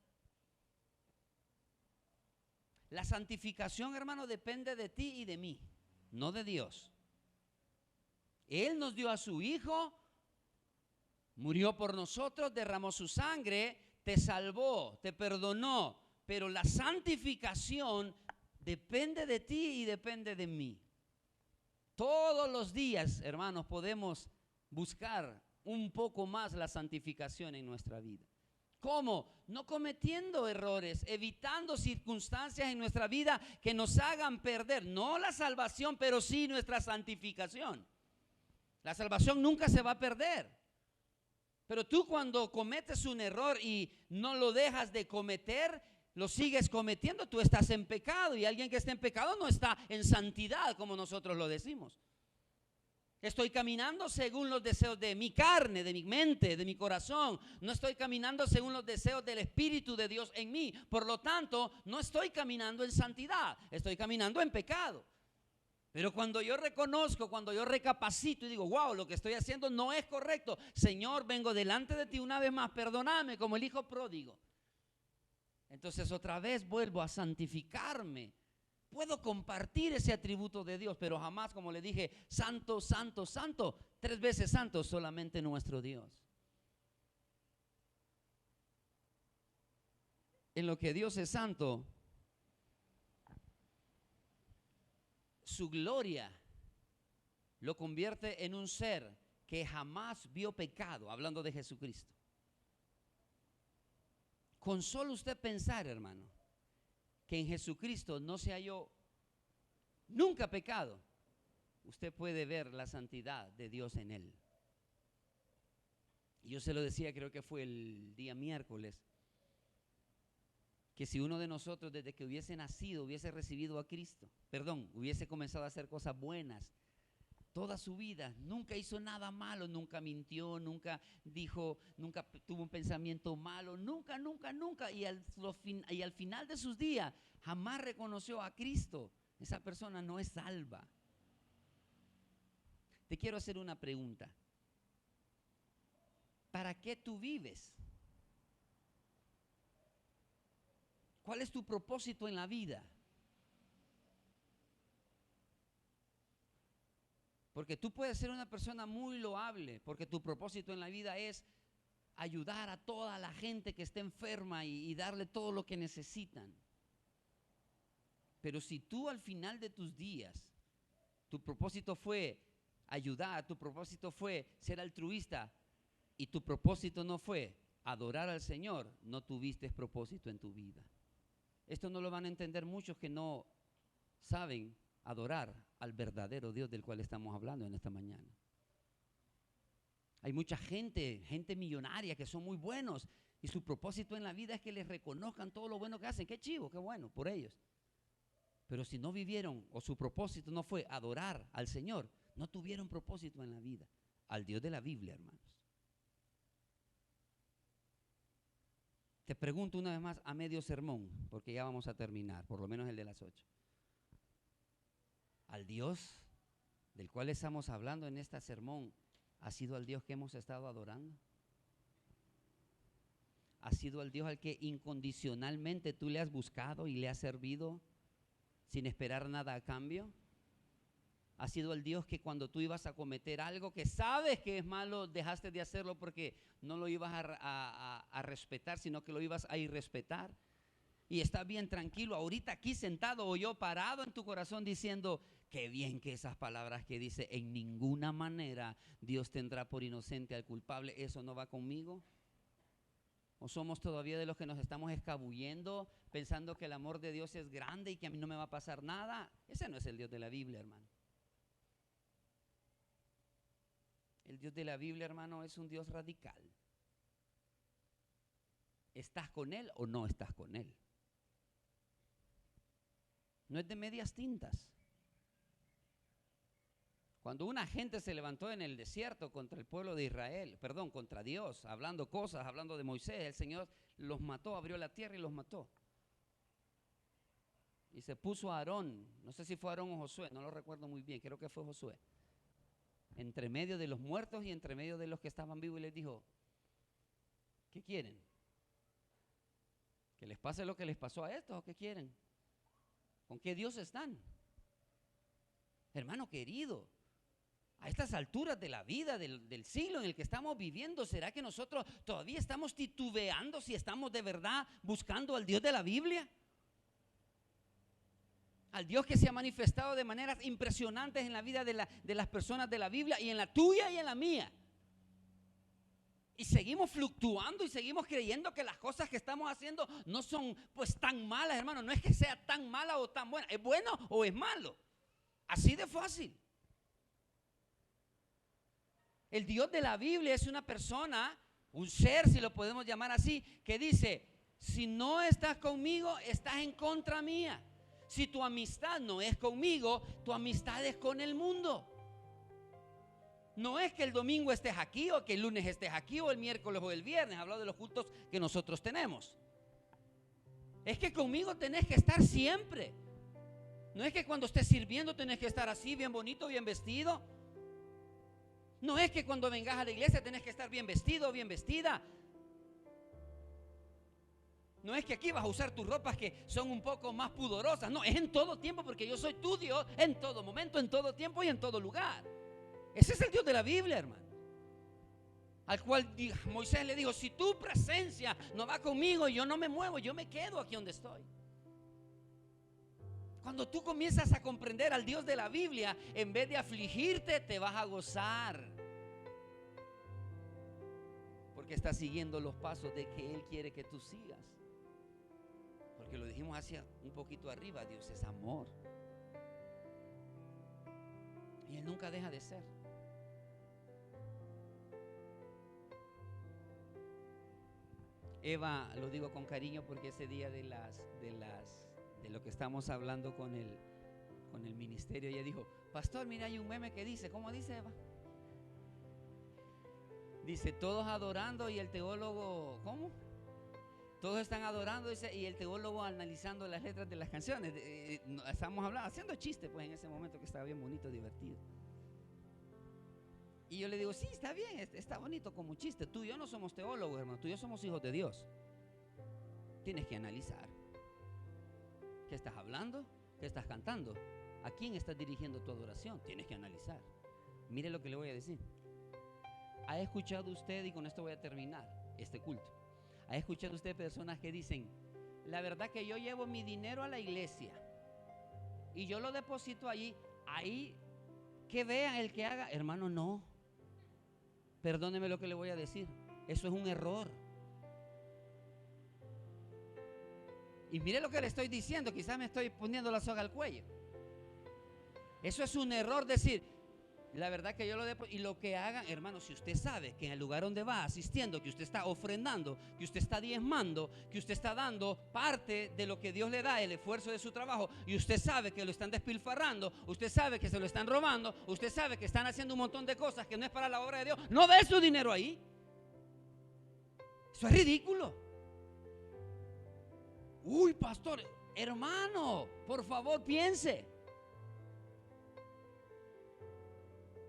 La santificación, hermano, depende de ti y de mí, no de Dios. Él nos dio a su Hijo, murió por nosotros, derramó su sangre, te salvó, te perdonó, pero la santificación depende de ti y depende de mí. Todos los días, hermanos, podemos buscar un poco más la santificación en nuestra vida. ¿Cómo? No cometiendo errores, evitando circunstancias en nuestra vida que nos hagan perder, no la salvación, pero sí nuestra santificación. La salvación nunca se va a perder. Pero tú cuando cometes un error y no lo dejas de cometer, lo sigues cometiendo, tú estás en pecado, y alguien que está en pecado no está en santidad, como nosotros lo decimos. Estoy caminando según los deseos de mi carne, de mi mente, de mi corazón. No estoy caminando según los deseos del Espíritu de Dios en mí. Por lo tanto, no estoy caminando en santidad, estoy caminando en pecado. Pero cuando yo reconozco, cuando yo recapacito y digo, wow, lo que estoy haciendo no es correcto. Señor, vengo delante de ti una vez más, perdóname, como el hijo pródigo. Entonces otra vez vuelvo a santificarme. Puedo compartir ese atributo de Dios, pero jamás, como le dije, santo, santo, santo, 3 veces santo, solamente nuestro Dios. En lo que Dios es santo, su gloria lo convierte en un ser que jamás vio pecado, hablando de Jesucristo. Con solo usted pensar, hermano, que en Jesucristo no se halló nunca pecado, usted puede ver la santidad de Dios en él. Y yo se lo decía, creo que fue el día miércoles, que si uno de nosotros desde que hubiese nacido hubiese recibido a Cristo, hubiese comenzado a hacer cosas buenas toda su vida, nunca hizo nada malo, nunca mintió, nunca dijo, nunca tuvo un pensamiento malo, nunca, y al final de sus días jamás reconoció a Cristo, esa persona no es salva. Te quiero hacer una pregunta. ¿Para qué tú vives? ¿Cuál es tu propósito en la vida? Porque tú puedes ser una persona muy loable, porque tu propósito en la vida es ayudar a toda la gente que está enferma y darle todo lo que necesitan. Pero si tú al final de tus días, tu propósito fue ayudar, tu propósito fue ser altruista y tu propósito no fue adorar al Señor, no tuviste propósito en tu vida. Esto no lo van a entender muchos que no saben adorar al verdadero Dios del cual estamos hablando en esta mañana. Hay mucha gente millonaria que son muy buenos y su propósito en la vida es que les reconozcan todo lo bueno que hacen. Qué chivo, qué bueno por ellos. Pero si no vivieron o su propósito no fue adorar al Señor, no tuvieron propósito en la vida, al Dios de la Biblia, hermanos. Te pregunto una vez más a medio sermón, porque ya vamos a terminar, por lo menos el de las 8. Al Dios del cual estamos hablando en este sermón, ¿ha sido al Dios que hemos estado adorando? ¿Ha sido al Dios al que incondicionalmente tú le has buscado y le has servido sin esperar nada a cambio? ¿Ha sido el Dios que cuando tú ibas a cometer algo que sabes que es malo, dejaste de hacerlo porque no lo ibas a respetar, sino que lo ibas a irrespetar? Y estás bien tranquilo ahorita aquí sentado o yo parado en tu corazón diciendo, qué bien que esas palabras que dice, en ninguna manera Dios tendrá por inocente al culpable, ¿eso no va conmigo? ¿O somos todavía de los que nos estamos escabullendo pensando que el amor de Dios es grande y que a mí no me va a pasar nada? Ese no es el Dios de la Biblia, hermano. El Dios de la Biblia, hermano, es un Dios radical. ¿Estás con Él o no estás con Él? No es de medias tintas. Cuando una gente se levantó en el desierto contra el pueblo de Israel, perdón, contra Dios, hablando cosas, hablando de Moisés, el Señor los mató, abrió la tierra y los mató. Y se puso a Aarón, no sé si fue Aarón o Josué, no lo recuerdo muy bien, creo que fue Josué, entre medio de los muertos y entre medio de los que estaban vivos, y les dijo: ¿qué quieren? ¿Que les pase lo que les pasó a estos o qué quieren? ¿Con qué Dios están? Hermano querido, a estas alturas de la vida, del siglo en el que estamos viviendo, ¿será que nosotros todavía estamos titubeando si estamos de verdad buscando al Dios de la Biblia? Al Dios que se ha manifestado de maneras impresionantes en la vida de las personas de la Biblia, y en la tuya y en la mía. Y seguimos fluctuando y seguimos creyendo que las cosas que estamos haciendo no son pues tan malas, hermano. No es que sea tan mala o tan buena, es bueno o es malo. Así de fácil. El Dios de la Biblia es una persona, un ser, si lo podemos llamar así, que dice: si no estás conmigo, estás en contra mía. Si tu amistad no es conmigo, tu amistad es con el mundo. No es que el domingo estés aquí, o que el lunes estés aquí, o el miércoles o el viernes. Hablo de los cultos que nosotros tenemos. Es que conmigo tenés que estar siempre. No es que cuando estés sirviendo tenés que estar así, bien bonito, bien vestido. No es que cuando vengas a la iglesia tenés que estar bien vestido, bien vestida. No es que aquí vas a usar tus ropas que son un poco más pudorosas. No, es en todo tiempo, porque yo soy tu Dios en todo momento, en todo tiempo y en todo lugar. Ese es el Dios de la Biblia, hermano. Al cual Moisés le dijo: si tu presencia no va conmigo, yo no me muevo, yo me quedo aquí donde estoy. Cuando tú comienzas a comprender al Dios de la Biblia, en vez de afligirte, te vas a gozar. Porque estás siguiendo los pasos de que Él quiere que tú sigas. Porque lo dijimos hacia un poquito arriba, Dios es amor. Y Él nunca deja de ser. Eva, lo digo con cariño porque ese día de lo que estamos hablando con el ministerio, ella dijo: pastor, mira, hay un meme que dice, ¿cómo dice Eva? Dice: todos adorando y el teólogo, ¿cómo? Todos están adorando, dice, y el teólogo analizando las letras de las canciones. Estamos hablando, haciendo chiste pues en ese momento, que estaba bien bonito, divertido. Y yo le digo: sí, está bien, está bonito como chiste. Tú y yo no somos teólogos, hermano, tú y yo somos hijos de Dios. Tienes que analizar. ¿Qué estás hablando? ¿Qué estás cantando? ¿A quién estás dirigiendo tu adoración? Tienes que analizar. Mire lo que le voy a decir. ¿Ha escuchado usted, y con esto voy a terminar este culto, ha escuchado usted personas que dicen: la verdad que yo llevo mi dinero a la iglesia y yo lo deposito ahí que vean el que haga? Hermano, no. Perdóneme lo que le voy a decir. Eso es un error. Y mire lo que le estoy diciendo, quizás me estoy poniendo la soga al cuello. Eso es un error, decir: la verdad que yo lo deposito. Y lo que hagan, hermano, si usted sabe que en el lugar donde va asistiendo, que usted está ofrendando, que usted está diezmando, que usted está dando parte de lo que Dios le da, el esfuerzo de su trabajo, y usted sabe que lo están despilfarrando, usted sabe que se lo están robando, usted sabe que están haciendo un montón de cosas que no es para la obra de Dios, no dé su dinero ahí. Eso es ridículo. Uy, pastor, hermano, por favor piense.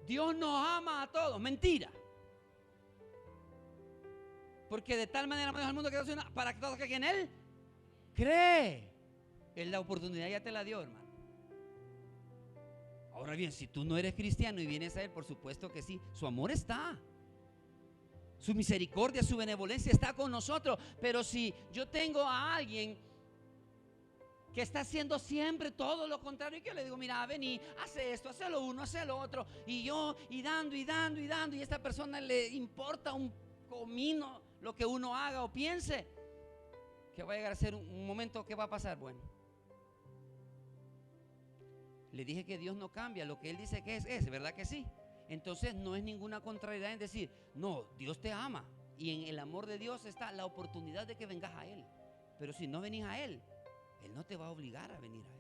Dios nos ama a todos. Mentira. Porque de tal manera amó al mundo que para que todos que en Él cree. Él la oportunidad ya te la dio, hermano. Ahora bien, si tú no eres cristiano y vienes a Él, por supuesto que sí, su amor está. Su misericordia, su benevolencia está con nosotros. Pero si yo tengo a alguien que está haciendo siempre todo lo contrario, y que yo le digo: mira, vení, hace esto, hace lo uno, hace lo otro, y yo, y dando, y esta persona le importa un comino lo que uno haga o piense, que va a llegar a ser un momento que va a pasar. Bueno, le dije que Dios no cambia, lo que Él dice que es, ¿verdad que sí? Entonces no es ninguna contrariedad en decir, no, Dios te ama, y en el amor de Dios está la oportunidad de que vengas a Él. Pero si no venís a Él, Él no te va a obligar a venir a Él.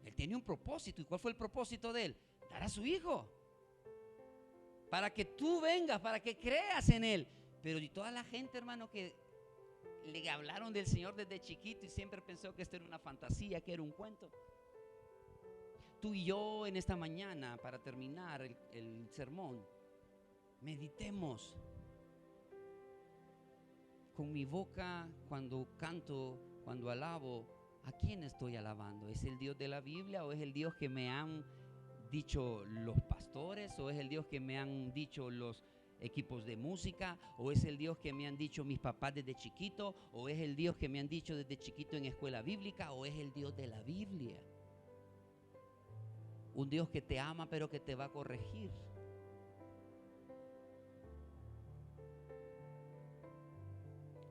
Él tiene un propósito. ¿Y cuál fue el propósito de Él? Dar a su Hijo, para que tú vengas, para que creas en Él. Pero y toda la gente, hermano, que le hablaron del Señor desde chiquito y siempre pensó que esto era una fantasía, que era un cuento. Tú y yo en esta mañana, para terminar el sermón, meditemos. Con mi boca, cuando canto, cuando alabo, ¿a quién estoy alabando? ¿Es el Dios de la Biblia o es el Dios que me han dicho los pastores, o es el Dios que me han dicho los equipos de música, o es el Dios que me han dicho mis papás desde chiquito, o es el Dios que me han dicho desde chiquito en escuela bíblica, o es el Dios de la Biblia? Un Dios que te ama pero que te va a corregir.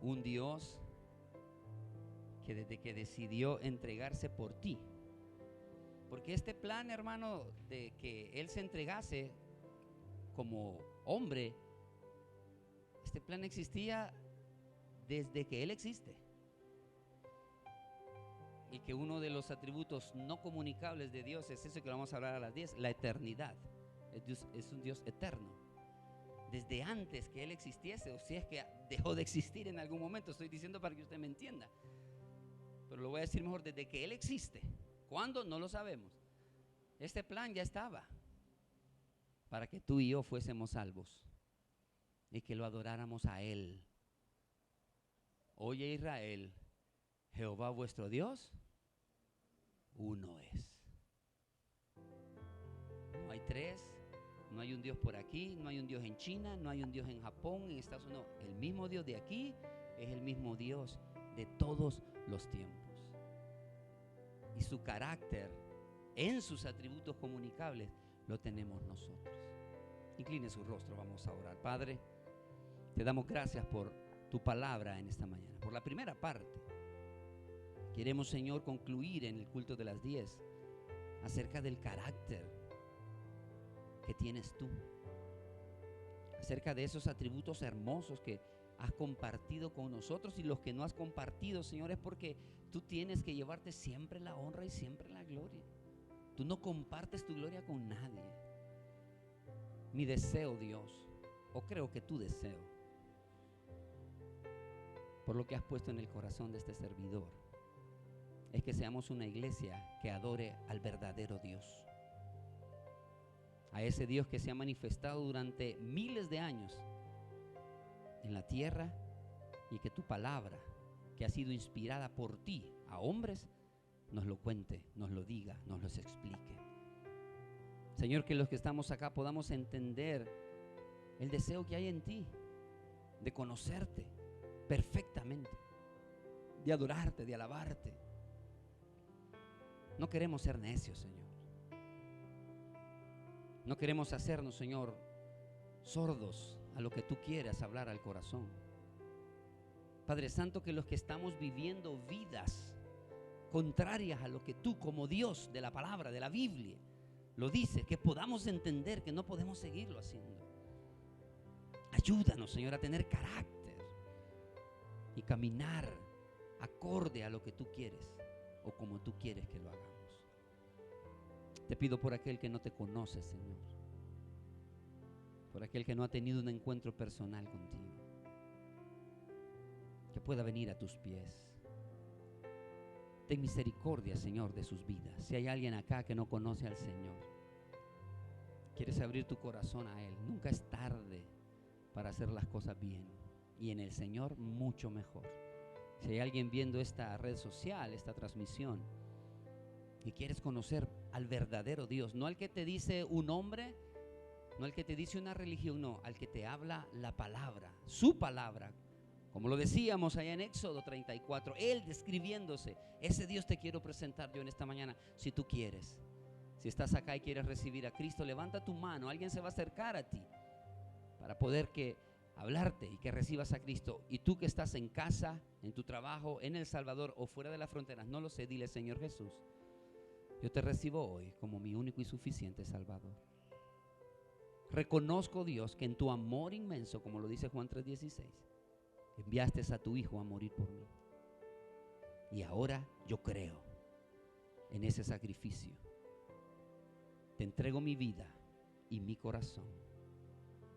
Un Dios que desde que decidió entregarse por ti, porque este plan, hermano, de que Él se entregase como hombre, este plan existía desde que Él existe. Y que uno de los atributos no comunicables de Dios es eso que vamos a hablar a las 10, la eternidad. Es un Dios eterno. Desde antes que Él existiese, o si es que dejó de existir en algún momento, estoy diciendo para que usted me entienda, pero lo voy a decir mejor, desde que Él existe. ¿Cuándo? No lo sabemos. Este plan ya estaba para que tú y yo fuésemos salvos y que lo adoráramos a Él. Oye, Israel, Jehová vuestro Dios, uno es. No hay tres, no hay un Dios por aquí, no hay un Dios en China, no hay un Dios en Japón, en Estados Unidos. El mismo Dios de aquí es el mismo Dios de todos los tiempos. Y su carácter en sus atributos comunicables lo tenemos nosotros. Incline su rostro, vamos a orar. Padre, te damos gracias por tu palabra en esta mañana, por la primera parte. Queremos, Señor, concluir en el culto de las 10 acerca del carácter que tienes tú, acerca de esos atributos hermosos que has compartido con nosotros, y los que no has compartido, Señor, es porque tú tienes que llevarte siempre la honra y siempre la gloria. Tú no compartes tu gloria con nadie. Mi deseo, Dios, o creo que tu deseo, por lo que has puesto en el corazón de este servidor, es que seamos una iglesia que adore al verdadero Dios, a ese Dios que se ha manifestado durante miles de años en la tierra, y que tu palabra, que ha sido inspirada por ti a hombres, nos lo cuente, nos lo diga, nos los explique. Señor, que los que estamos acá podamos entender el deseo que hay en ti de conocerte perfectamente, de adorarte, de alabarte. No queremos ser necios, Señor. No queremos hacernos, Señor, sordos a lo que tú quieras hablar al corazón. Padre Santo, que los que estamos viviendo vidas contrarias a lo que tú, como Dios de la palabra, de la Biblia, lo dices, que podamos entender que no podemos seguirlo haciendo. Ayúdanos, Señor, a tener carácter y caminar acorde a lo que tú quieres o como tú quieres que lo hagamos. Te pido por aquel que no te conoce, Señor, por aquel que no ha tenido un encuentro personal contigo, que pueda venir a tus pies. Ten misericordia, Señor, de sus vidas. Si hay alguien acá que no conoce al Señor, quieres abrir tu corazón a Él, nunca es tarde para hacer las cosas bien, y en el Señor mucho mejor. Si hay alguien viendo esta red social, esta transmisión, y quieres conocer al verdadero Dios, no al que te dice un hombre, no al que te dice una religión, no, al que te habla la palabra, su palabra, como lo decíamos allá en Éxodo 34, Él describiéndose. Ese Dios te quiero presentar yo en esta mañana. Si tú quieres, si estás acá y quieres recibir a Cristo, levanta tu mano, alguien se va a acercar a ti. para poder hablarte y que recibas a Cristo. Y tú que estás en casa, en tu trabajo, en El Salvador o fuera de las fronteras, no lo sé, dile: Señor Jesús, yo te recibo hoy como mi único y suficiente Salvador. Reconozco, Dios, que en tu amor inmenso, como lo dice Juan 3:16, enviaste a tu Hijo a morir por mí. Y ahora yo creo en ese sacrificio. Te entrego mi vida y mi corazón,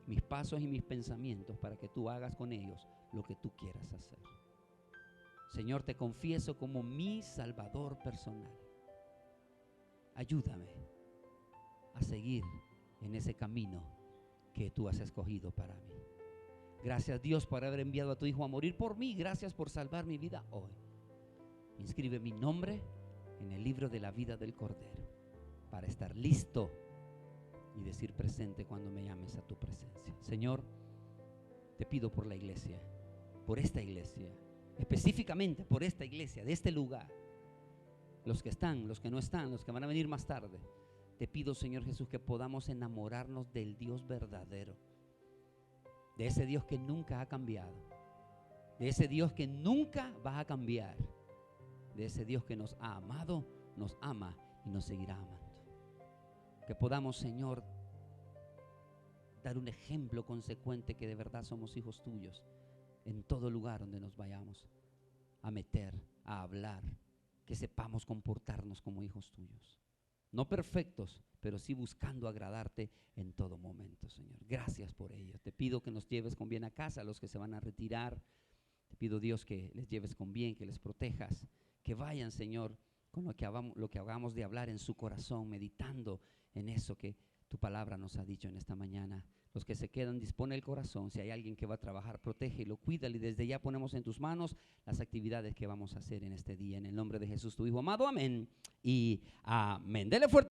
mis pasos y mis pensamientos, para que tú hagas con ellos lo que tú quieras hacer. Señor, te confieso como mi Salvador personal. Ayúdame a seguir en ese camino que tú has escogido para mí. Gracias, Dios, por haber enviado a tu Hijo a morir por mí. Gracias por salvar mi vida hoy. Inscribe mi nombre en el libro de la vida del Cordero, para estar listo y decir presente cuando me llames a tu presencia. Señor, te pido por la iglesia, por esta iglesia, específicamente por esta iglesia, de este lugar, los que están, los que no están, los que van a venir más tarde. Te pido, Señor Jesús, que podamos enamorarnos del Dios verdadero, de ese Dios que nunca ha cambiado, de ese Dios que nunca va a cambiar, de ese Dios que nos ha amado, nos ama y nos seguirá amando. Que podamos, Señor, dar un ejemplo consecuente que de verdad somos hijos tuyos en todo lugar donde nos vayamos a meter, a hablar, que sepamos comportarnos como hijos tuyos. No perfectos, pero sí buscando agradarte en todo momento, Señor. Gracias por ello. Te pido que nos lleves con bien a casa a los que se van a retirar. Te pido, Dios, que les lleves con bien, que les protejas, que vayan, Señor, con lo que hagamos de hablar en su corazón, meditando en eso que tu palabra nos ha dicho en esta mañana. Los que se quedan, dispone el corazón. Si hay alguien que va a trabajar, protégelo, cuídalo, y desde ya ponemos en tus manos las actividades que vamos a hacer en este día. En el nombre de Jesús, tu Hijo amado. Amén y amén. Dele fuerte